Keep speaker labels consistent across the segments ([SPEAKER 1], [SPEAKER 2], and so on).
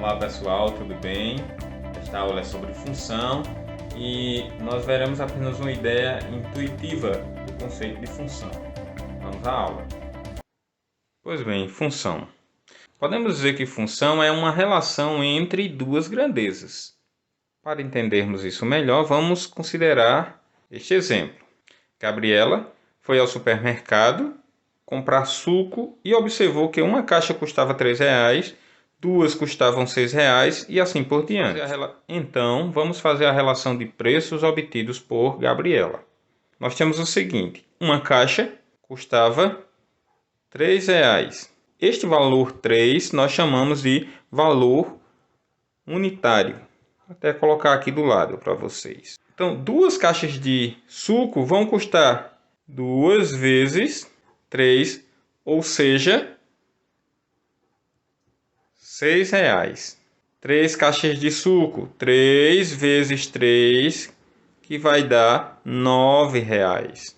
[SPEAKER 1] Olá pessoal, tudo bem? Esta aula é sobre função e nós veremos apenas uma ideia intuitiva do conceito de função. Vamos à aula. Pois bem, função. Podemos dizer que função é uma relação entre duas grandezas. Para entendermos isso melhor, vamos considerar este exemplo. Gabriela foi ao supermercado comprar suco e observou que uma caixa custava R$3, duas custavam R$6 e assim por diante. Então, vamos fazer a relação de preços obtidos por Gabriela. Nós temos o seguinte: uma caixa custava R$3. Este valor 3 nós chamamos de valor unitário. Vou até colocar aqui do lado para vocês. Então, duas caixas de suco vão custar 2 vezes 3, ou seja, R$6. 3 caixas de suco, 3 vezes 3, que vai dar R$9.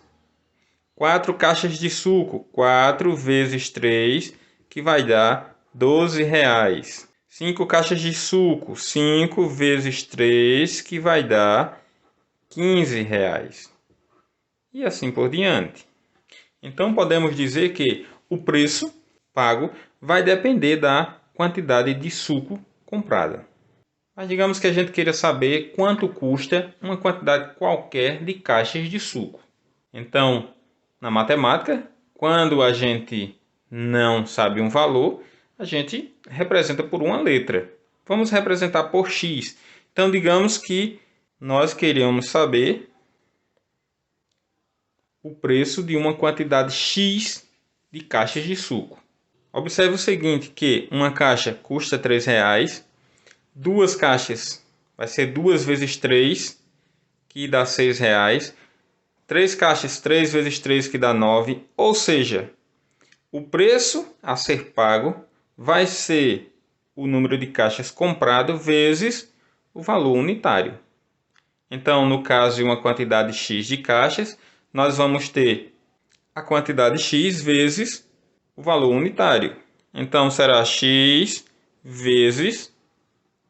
[SPEAKER 1] 4 caixas de suco, 4 vezes 3, que vai dar R$12. 5 caixas de suco, 5 vezes 3, que vai dar R$15. E assim por diante. Então podemos dizer que o preço pago vai depender da quantidade de suco comprada. Mas digamos que a gente queira saber quanto custa uma quantidade qualquer de caixas de suco. Então, na matemática, quando a gente não sabe um valor, a gente representa por uma letra. Vamos representar por x. Então, digamos que nós queremos saber o preço de uma quantidade x de caixas de suco. Observe o seguinte, que uma caixa custa R$3, duas caixas vai ser 2 vezes 3, que dá R$6, 3 caixas 3 vezes 3, que dá 9, ou seja, o preço a ser pago vai ser o número de caixas comprado vezes o valor unitário. Então, no caso de uma quantidade x de caixas, nós vamos ter a quantidade x vezes o valor unitário. Então, será x vezes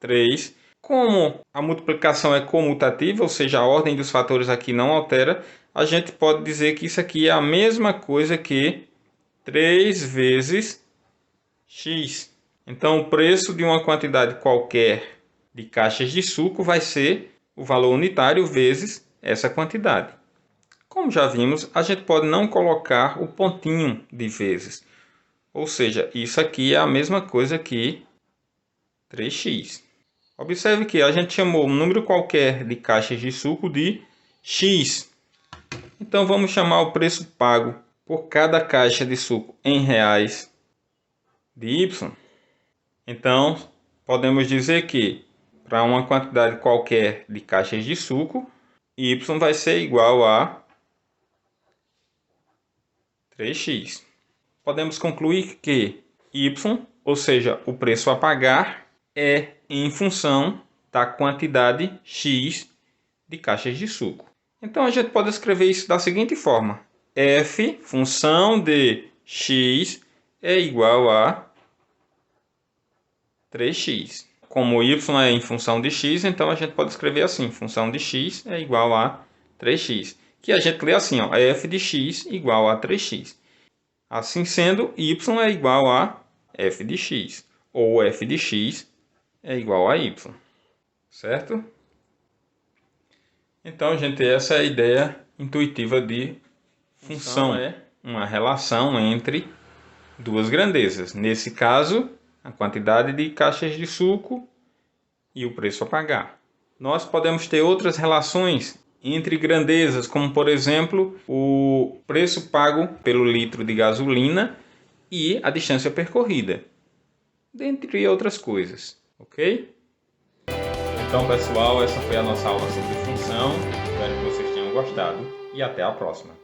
[SPEAKER 1] 3. Como a multiplicação é comutativa, ou seja, a ordem dos fatores aqui não altera, a gente pode dizer que isso aqui é a mesma coisa que 3 vezes x. Então, o preço de uma quantidade qualquer de caixas de suco vai ser o valor unitário vezes essa quantidade. Como já vimos, a gente pode não colocar o pontinho de vezes. Ou seja, isso aqui é a mesma coisa que 3x. Observe que a gente chamou um número qualquer de caixas de suco de x. Então, vamos chamar o preço pago por cada caixa de suco em reais de y. Então, podemos dizer que para uma quantidade qualquer de caixas de suco, y vai ser igual a 3x. Podemos concluir que y, ou seja, o preço a pagar, é em função da quantidade x de caixas de suco. Então a gente pode escrever isso da seguinte forma: f, função de x, é igual a 3x. Como y é em função de x, então a gente pode escrever assim: função de x é igual a 3x. Que a gente lê assim, ó, f de x igual a 3x. Assim sendo, y é igual a f de x, ou f de x é igual a y, certo? Então, gente, essa é a ideia intuitiva de função. É uma relação entre duas grandezas. Nesse caso, a quantidade de caixas de suco e o preço a pagar. Nós podemos ter outras relações entre grandezas, como por exemplo, o preço pago pelo litro de gasolina e a distância percorrida, dentre outras coisas, ok? Então, pessoal, essa foi a nossa aula sobre função. Espero que vocês tenham gostado e até a próxima.